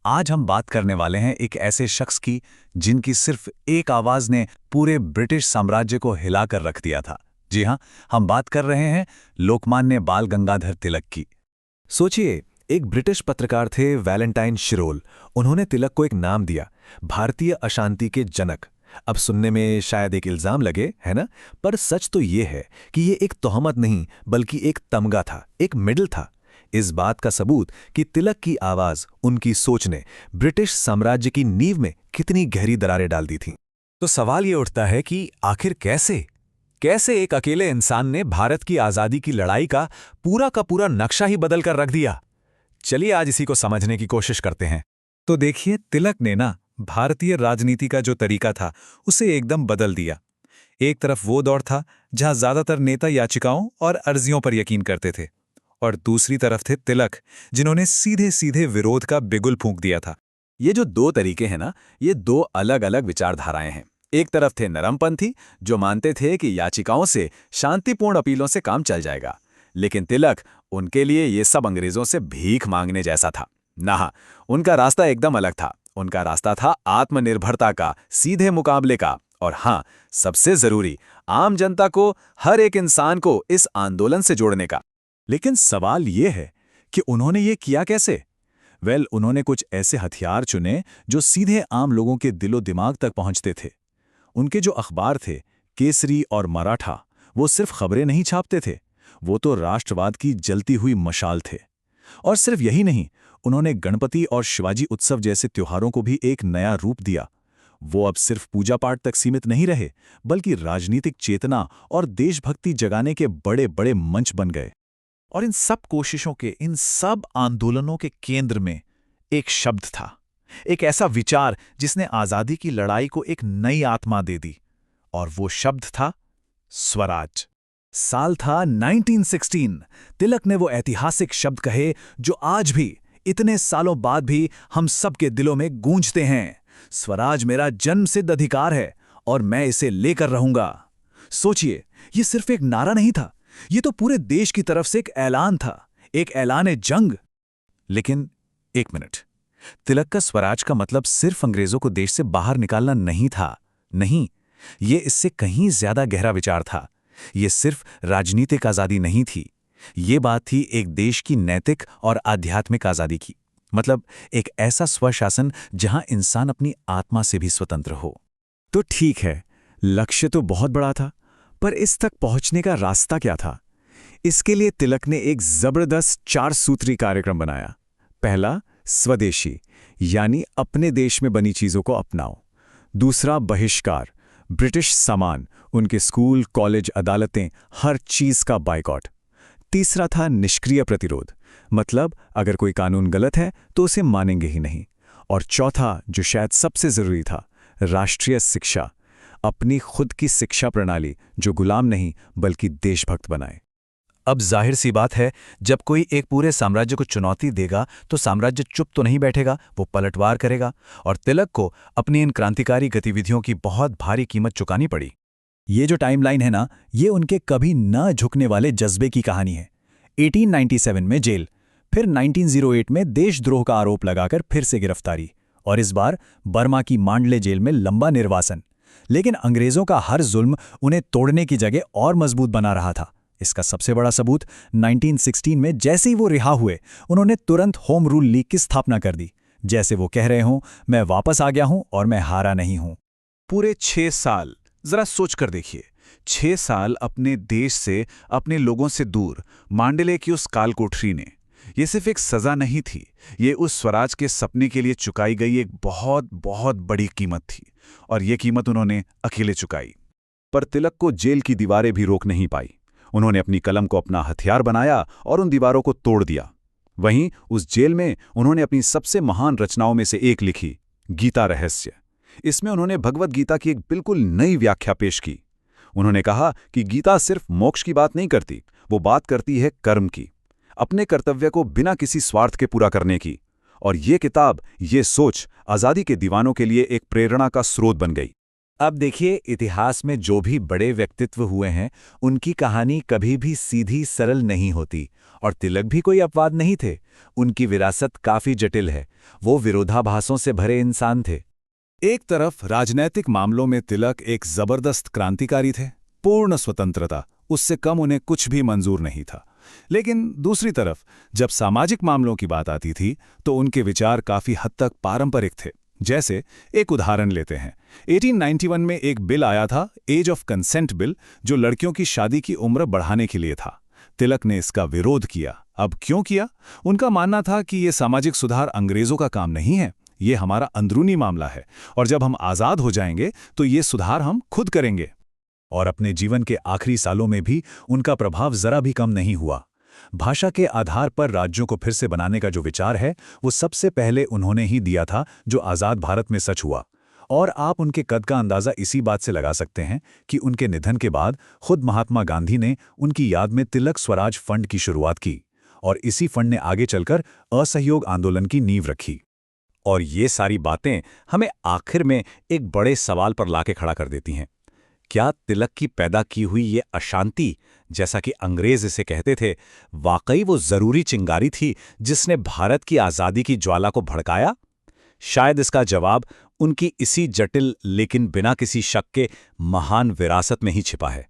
आज हम बात करने वाले हैं एक ऐसे शख्स की जिनकी सिर्फ एक आवाज ने पूरे ब्रिटिश साम्राज्य को हिलाकर रख दिया था। जी हां, हम बात कर रहे हैं लोकमान्य बाल गंगाधर तिलक की। सोचिए, एक ब्रिटिश पत्रकार थे वैलेंटाइन शिरोल। उन्होंने तिलक को एक नाम दिया, भारतीय अशांति के जनक। अब सुनने में शायद एक इल्जाम लगे, है ना? पर सच तो ये है कि ये एक तोहमत नहीं बल्कि एक तमगा था, एक मिडल था। इस बात का सबूत कि तिलक की आवाज, उनकी सोच ने ब्रिटिश साम्राज्य की नींव में कितनी गहरी दरारें डाल दी थीं। तो सवाल ये उठता है कि आखिर कैसे एक अकेले इंसान ने भारत की आजादी की लड़ाई का पूरा नक्शा ही बदल कर रख दिया। चलिए आज इसी को समझने की कोशिश करते हैं। तो देखिए, तिलक ने ना भारतीय राजनीति का जो तरीका था उसे एकदम बदल दिया। एक तरफ वो दौर था जहां ज्यादातर नेता याचिकाओं और अर्जियों पर यकीन करते थे, और दूसरी तरफ थे तिलक, जिन्होंने सीधे सीधे विरोध का बिगुल फूंक दिया था। ये जो दो तरीके हैं ना, ये दो अलग अलग विचारधाराएं हैं। एक तरफ थे नरमपंथी, जो मानते थे कि याचिकाओं से शांतिपूर्ण अपीलों से काम चल जाएगा, लेकिन तिलक, उनके लिए ये सब अंग्रेजों से भीख मांगने जैसा था। ना, उनका रास्ता एकदम अलग था। उनका रास्ता था आत्मनिर्भरता का, सीधे मुकाबले का, और हाँ, सबसे जरूरी, आम जनता को, हर एक इंसान को इस आंदोलन से जोड़ने का। लेकिन सवाल ये है कि उन्होंने ये किया कैसे? उन्होंने कुछ ऐसे हथियार चुने जो सीधे आम लोगों के दिलो दिमाग तक पहुंचते थे। उनके जो अखबार थे, केसरी और मराठा, वो सिर्फ खबरें नहीं छापते थे, वो तो राष्ट्रवाद की जलती हुई मशाल थे। और सिर्फ यही नहीं, उन्होंने गणपति और शिवाजी उत्सव जैसे त्योहारों को भी एक नया रूप दिया। वो अब सिर्फ पूजा पाठ तक सीमित नहीं रहे, बल्कि राजनीतिक चेतना और देशभक्ति जगाने के बड़े बड़े मंच बन गए। और इन सब कोशिशों के, इन सब आंदोलनों के केंद्र में एक शब्द था, एक ऐसा विचार जिसने आजादी की लड़ाई को एक नई आत्मा दे दी, और वो शब्द था स्वराज। साल था 1916। तिलक ने वो ऐतिहासिक शब्द कहे जो आज भी, इतने सालों बाद भी, हम सबके दिलों में गूंजते हैं। स्वराज मेरा जन्मसिद्ध अधिकार है और मैं इसे लेकर रहूंगा। सोचिए, ये सिर्फ एक नारा नहीं था, ये तो पूरे देश की तरफ से एक ऐलान था, एक ऐलान जंग। लेकिन एक मिनट, तिलक का स्वराज का मतलब सिर्फ अंग्रेजों को देश से बाहर निकालना नहीं था। नहीं, ये इससे कहीं ज्यादा गहरा विचार था। ये सिर्फ राजनीतिक आजादी नहीं थी, ये बात थी एक देश की नैतिक और आध्यात्मिक आजादी की। मतलब एक ऐसा स्वशासन जहां इंसान अपनी आत्मा से भी स्वतंत्र हो। तो ठीक है, लक्ष्य तो बहुत बड़ा था, पर इस तक पहुंचने का रास्ता क्या था? इसके लिए तिलक ने एक जबरदस्त 4 सूत्री कार्यक्रम बनाया। पहला, स्वदेशी, यानी अपने देश में बनी चीजों को अपनाओ। दूसरा, बहिष्कार, ब्रिटिश सामान, उनके स्कूल, कॉलेज, अदालतें, हर चीज का बायकॉट। तीसरा था निष्क्रिय प्रतिरोध, मतलब अगर कोई कानून गलत है तो उसे मानेंगे ही नहीं। और चौथा, जो शायद सबसे जरूरी था, राष्ट्रीय शिक्षा, अपनी खुद की शिक्षा प्रणाली जो गुलाम नहीं बल्कि देशभक्त बनाए। अब जाहिर सी बात है, जब कोई एक पूरे साम्राज्य को चुनौती देगा तो साम्राज्य चुप तो नहीं बैठेगा, वो पलटवार करेगा। और तिलक को अपनी इन क्रांतिकारी गतिविधियों की बहुत भारी कीमत चुकानी पड़ी। ये जो टाइमलाइन है ना, ये उनके कभी न झुकने वाले जज्बे की कहानी है। 1897 में जेल, फिर 1908 में देशद्रोह का आरोप लगाकर फिर से गिरफ्तारी, और इस बार बर्मा की मांडले जेल में लंबा निर्वासन। लेकिन अंग्रेजों का हर जुल्म उन्हें तोड़ने की जगह और मजबूत बना रहा था। इसका सबसे बड़ा सबूत, 1916 में जैसे ही वो रिहा हुए, उन्होंने तुरंत होम रूल लीग की स्थापना कर दी। जैसे वो कह रहे हों, मैं वापस आ गया हूं और मैं हारा नहीं हूं। पूरे 6 साल, जरा सोच कर देखिए, 6 साल अपने देश से, अपने लोगों से दूर, मांडले की उस काल कोठरी ने, ये सिर्फ एक सजा नहीं थी, ये उस स्वराज के सपने के लिए चुकाई गई एक बहुत बहुत बड़ी कीमत थी। और ये कीमत उन्होंने अकेले चुकाई। पर तिलक को जेल की दीवारें भी रोक नहीं पाई। उन्होंने अपनी कलम को अपना हथियार बनाया और उन दीवारों को तोड़ दिया। वहीं उस जेल में उन्होंने अपनी सबसे महान रचनाओं में से एक लिखी, गीता रहस्य। इसमें उन्होंने भगवद गीता की एक बिल्कुल नई व्याख्या पेश की। उन्होंने कहा कि गीता सिर्फ मोक्ष की बात नहीं करती, वो बात करती है कर्म की, अपने कर्तव्य को बिना किसी स्वार्थ के पूरा करने की। और ये किताब, ये सोच आज़ादी के दीवानों के लिए एक प्रेरणा का स्रोत बन गई। अब देखिए, इतिहास में जो भी बड़े व्यक्तित्व हुए हैं, उनकी कहानी कभी भी सीधी सरल नहीं होती। और तिलक भी कोई अपवाद नहीं थे। उनकी विरासत काफी जटिल है। वो विरोधाभासों से भरे इंसान थे। एक तरफ राजनैतिक मामलों में तिलक एक जबरदस्त क्रांतिकारी थे, पूर्ण स्वतंत्रता, उससे कम उन्हें कुछ भी मंजूर नहीं था। लेकिन दूसरी तरफ जब सामाजिक मामलों की बात आती थी तो उनके विचार काफी हद तक पारंपरिक थे। जैसे एक उदाहरण लेते हैं, 1891 में एक बिल आया था, एज ऑफ कंसेंट बिल, जो लड़कियों की शादी की उम्र बढ़ाने के लिए था। तिलक ने इसका विरोध किया। अब क्यों किया? उनका मानना था कि ये सामाजिक सुधार अंग्रेजों का काम नहीं है, ये हमारा अंदरूनी मामला है, और जब हम आज़ाद हो जाएंगे तो ये सुधार हम खुद करेंगे। और अपने जीवन के आखिरी सालों में भी उनका प्रभाव जरा भी कम नहीं हुआ। भाषा के आधार पर राज्यों को फिर से बनाने का जो विचार है, वो सबसे पहले उन्होंने ही दिया था, जो आज़ाद भारत में सच हुआ। और आप उनके कद का अंदाज़ा इसी बात से लगा सकते हैं कि उनके निधन के बाद खुद महात्मा गांधी ने उनकी याद में तिलक स्वराज फंड की शुरुआत की, और इसी फंड ने आगे चलकर असहयोग आंदोलन की नींव रखी। और ये सारी बातें हमें आखिर में एक बड़े सवाल पर लाके खड़ा कर देती हैं। क्या तिलक की पैदा की हुई ये अशांति, जैसा कि अंग्रेज इसे कहते थे, वाकई वो जरूरी चिंगारी थी जिसने भारत की आज़ादी की ज्वाला को भड़काया? शायद इसका जवाब उनकी इसी जटिल लेकिन बिना किसी शक के महान विरासत में ही छिपा है।